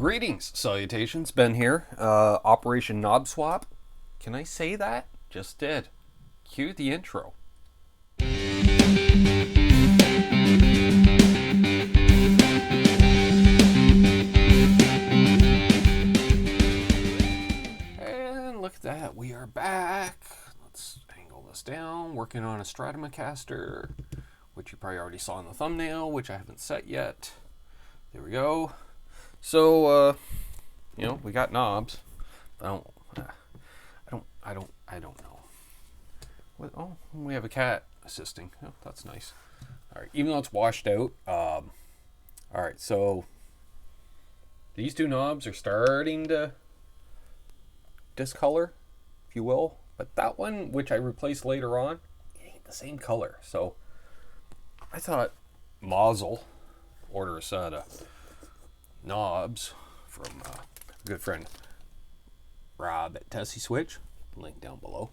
Greetings, salutations, Ben here. Operation Knob Swap. Can I say that? Just did. Cue the intro. And look at that, we are back. Let's angle this down. Working on a Stratocaster, which you probably already saw in the thumbnail, which I haven't set yet. There we go. So, we got knobs. I don't know. What, oh, we have a cat assisting. Oh, that's nice. All right, even though it's washed out. All right, so these two knobs are starting to discolor, if you will. But that one, which I replaced later on, ain't the same color. So I thought Mazel order a set of knobs from a good friend Rob at Tesi Switch, link down below.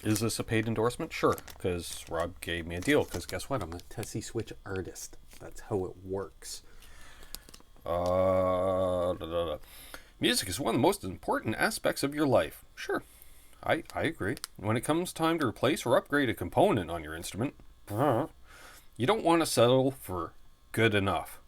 Is this a paid endorsement? Sure, because Rob gave me a deal, because guess what, I'm a Tesi Switch artist. That's how it works. Music is one of the most important aspects of your life. Sure, I agree. When it comes time to replace or upgrade a component on your instrument, you don't want to settle for good enough.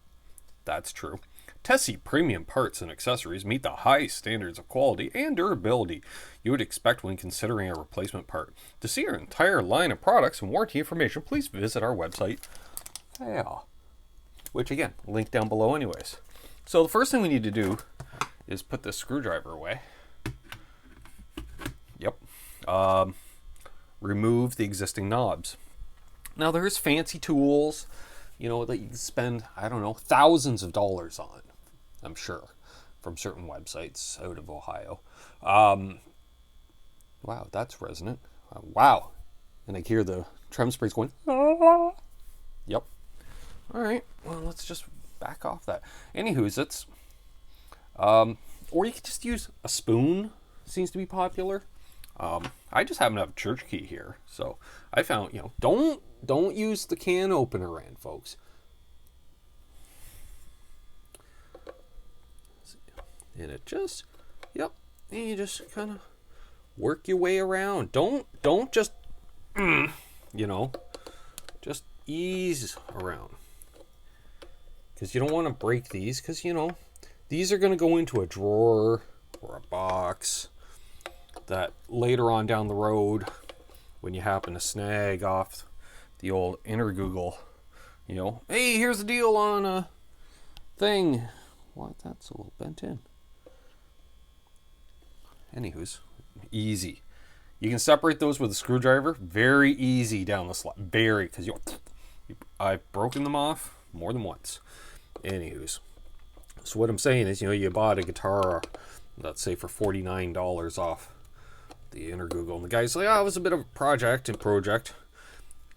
That's true. Tesi premium parts and accessories meet the highest standards of quality and durability you would expect when considering a replacement part. To see our entire line of products and warranty information, please visit our website. Yeah. Which again, link down below anyways. So the first thing we need to do is put this screwdriver away. Yep. Remove the existing knobs. Now there's fancy tools, that you can spend, thousands of dollars on, I'm sure, from certain websites out of Ohio. Wow, that's resonant. Wow. And I hear the trem sprays going, ah. Yep. All right, well, let's just back off that. Anywho's, it's, or you could just use a spoon, seems to be popular. I just happen to have a church key here, so I found, don't use the can opener end, folks. And it just, and you just kind of work your way around. Don't just, just ease around. Because you don't want to break these, because, these are going to go into a drawer or a box that later on down the road, when you happen to snag off the old Google, hey, here's the deal on a thing. What? That's a little bent in. Anywho's, easy. You can separate those with a screwdriver. Very easy down the slot. Very, because I've broken them off more than once. Anywho's. So what I'm saying is, you bought a guitar, let's say for $49 off the Google, and the guy's like, it was a bit of a project,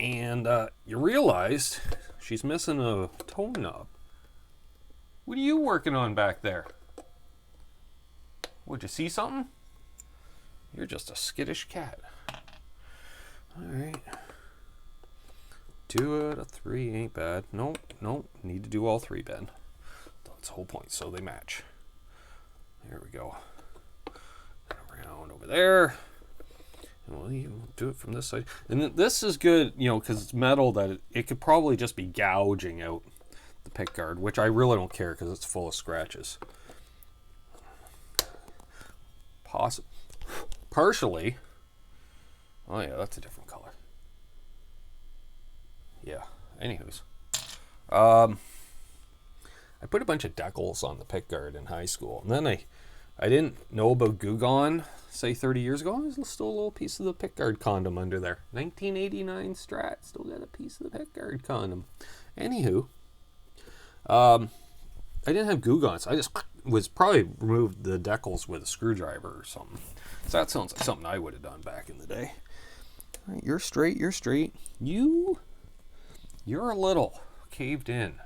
and you realized she's missing a tone knob. What are you working on back there? Would you see something? You're just a skittish cat. All right. 2 out of 3 ain't bad. Nope. Need to do all 3, Ben. That's the whole point, so they match. There we go. Around over there. And we'll even do it from this side. And this is good, because it's metal, that it could probably just be gouging out the pick guard, which I really don't care because it's full of scratches. Partially. Oh yeah, that's a different color. Yeah. Anywho's. I put a bunch of decals on the pick guard in high school, and then I didn't know about Goo Gone, say 30 years ago. There's still a little piece of the pick guard condom under there. 1989 Strat, still got a piece of the pick guard condom. Anywho, I didn't have Goo Gone, so I just probably removed the decals with a screwdriver or something. So that sounds like something I would have done back in the day. All right, you're straight. You're a little caved in.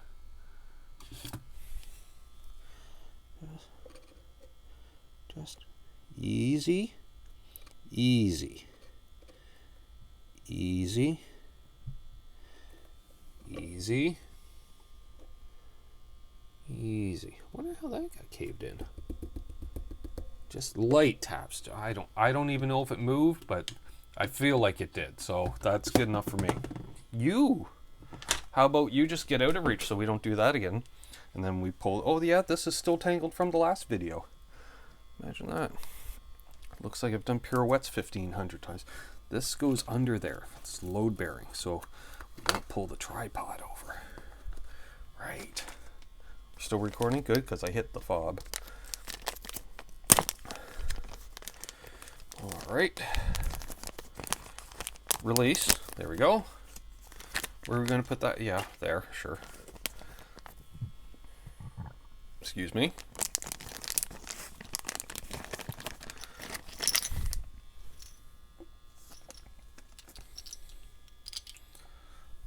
Just easy. Easy. Wonder how that got caved in. Just light taps. I don't even know if it moved, but I feel like it did. So that's good enough for me. How about you just get out of reach so we don't do that again? And then we pull. Oh yeah, this is still tangled from the last video. Imagine that. Looks like I've done pirouettes 1,500 times. This goes under there. It's load bearing, so we don't pull the tripod over. Right. Still recording? Good, because I hit the fob. All right. Release. There we go. Where are we going to put that? Yeah, there, sure. Excuse me.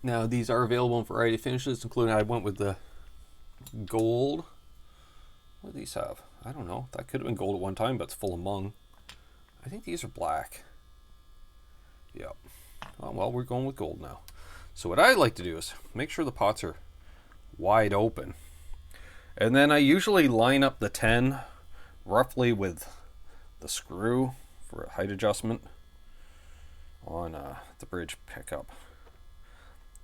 Now, these are available in a variety of finishes, including I went with the gold. What do these have? I don't know. That could have been gold at one time, but it's full of mung. I think these are black. Yep. Oh, well, we're going with gold now. So what I like to do is make sure the pots are wide open. And then I usually line up the 10 roughly with the screw for a height adjustment on the bridge pickup.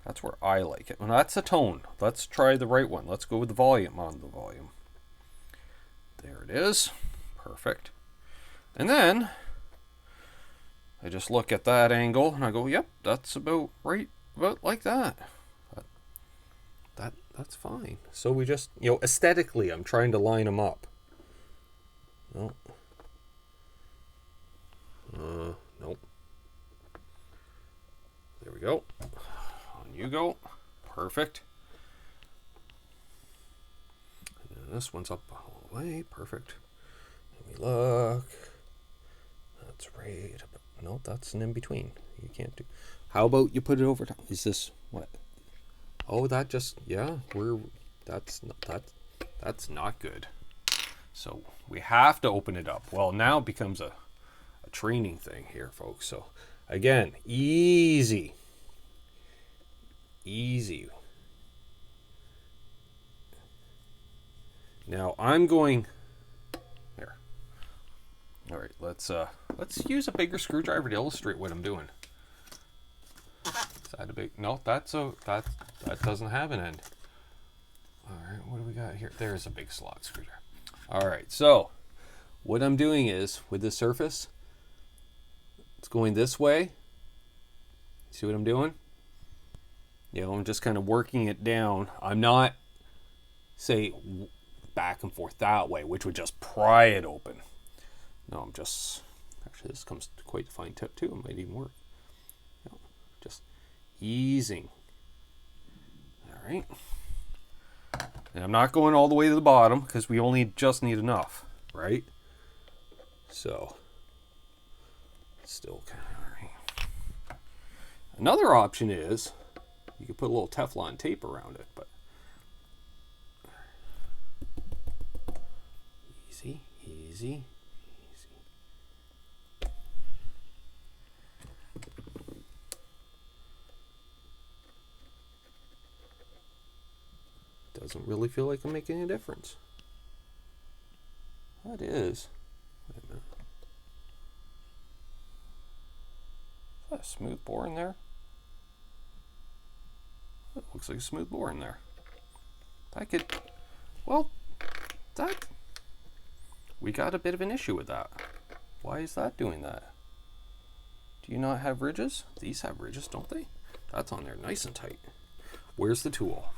That's where I like it. And that's a tone. Let's try the right one. Let's go with the volume on the volume. There it is. Perfect. And then I just look at that angle and I go, yep, that's about right, about like that. That's fine. So we just, aesthetically, I'm trying to line them up. No. Nope. There we go. On you go. Perfect. And then this one's up all the way. Perfect. Let me look. That's right. No, that's an in between. You can't do. How about you put it over top? Is this what? Oh, that just, yeah, that's not good. So we have to open it up. Well, now it becomes a training thing here, folks. So again, easy. Now I'm going there. All right, let's use a bigger screwdriver to illustrate what I'm doing. Is that a big? No, that doesn't have an end. All right, what do we got here? There's a big slot screwdriver. All right, so what I'm doing is with the surface, it's going this way. See what I'm doing? I'm just kind of working it down. I'm not, say, back and forth that way, which would just pry it open. No, I'm just, actually this comes to quite a fine tip too. It might even work. Just easing. All right. And I'm not going all the way to the bottom because we only just need enough, right? So, still kind of, all right. Another option is you could put a little Teflon tape around it, but easy. Doesn't really feel like I'm making a difference. That is. Wait a minute. Is that a smooth bore in there? That looks like a smooth bore in there. We got a bit of an issue with that. Why is that doing that? Do you not have ridges? These have ridges, don't they? That's on there nice and tight. Where's the tool?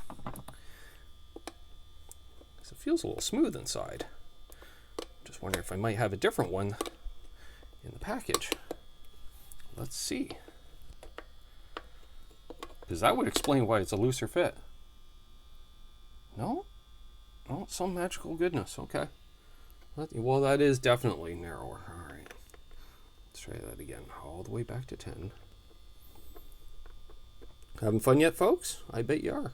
It feels a little smooth inside. Just wondering if I might have a different one in the package. Let's see. Because that would explain why it's a looser fit. No? Oh, some magical goodness. Okay. Well, that is definitely narrower. All right. Let's try that again. All the way back to 10. Having fun yet, folks? I bet you are.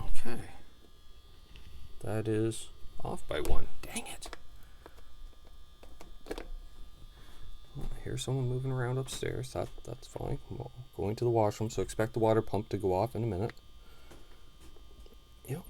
Okay. That is off by 1. Dang it. Oh, I hear someone moving around upstairs. That's fine. Well, going to the washroom, so expect the water pump to go off in a minute. Yep.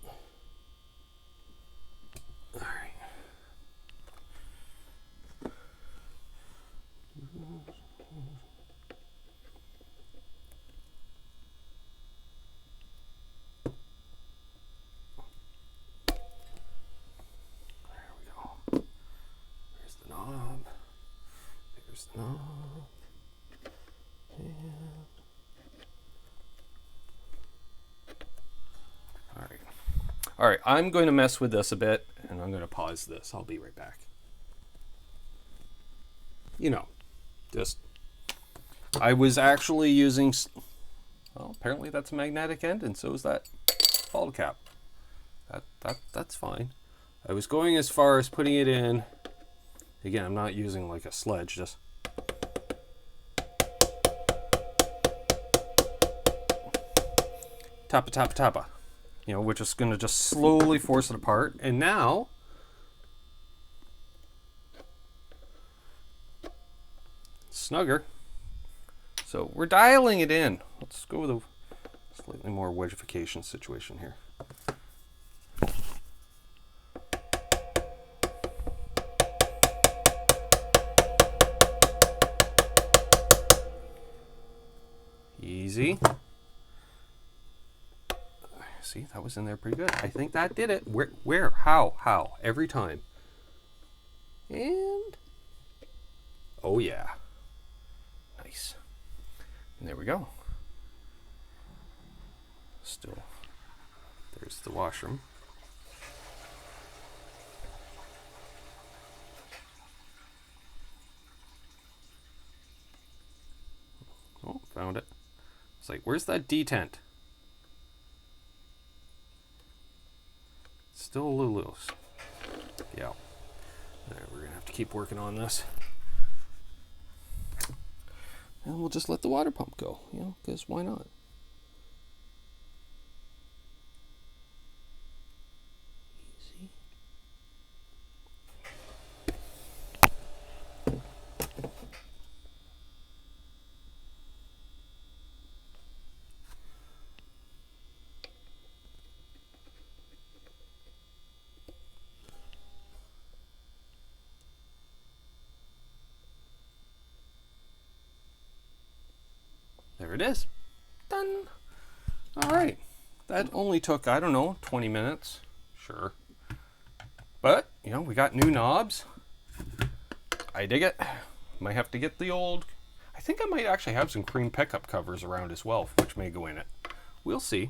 All right, I'm going to mess with this a bit, and I'm going to pause this. I'll be right back. You know, just, I was actually using, well, apparently that's a magnetic end, and so is that bottle cap. That's fine. I was going as far as putting it in. Again, I'm not using like a sledge, just tappa, tappa, tappa. You know, we're just going to just slowly force it apart. And now, snugger. So we're dialing it in. Let's go with a slightly more wedgification situation here. Easy. See, that was in there pretty good. I think that did it. Where? How? Every time. And, oh yeah. Nice. And there we go. Still, there's the washroom. Oh, found it. It's like, where's that detent? Still a little loose. Yeah. All right, we're gonna have to keep working on this. And we'll just let the water pump go, you know, because why not? Easy. There it is. Done. All right. That only took, I don't know, 20 minutes. Sure. But, you know, we got new knobs. I dig it. Might have to get the old, I think I might actually have some cream pickup covers around as well, which may go in it. We'll see.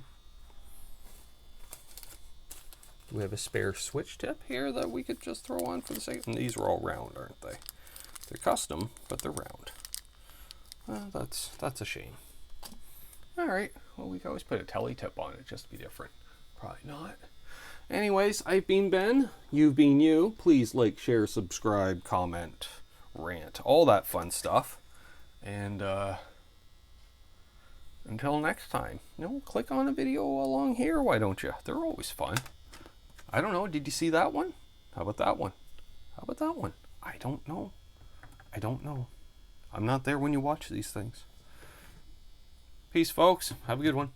We have a spare switch tip here that we could just throw on for the sake. And these are all round, aren't they? They're custom, but they're round. That's a shame. All right, well, we can always put a telly tip on it just to be different. Probably not. Anyways, I've been Ben. You've been you. Please like, share, subscribe, comment, rant, all that fun stuff. And until next time, you know, click on a video along here, why don't you? They're always fun. I don't know, did you see that one? How about that one? How about that one? I don't know. I don't know. I'm not there when you watch these things. Peace, folks. Have a good one.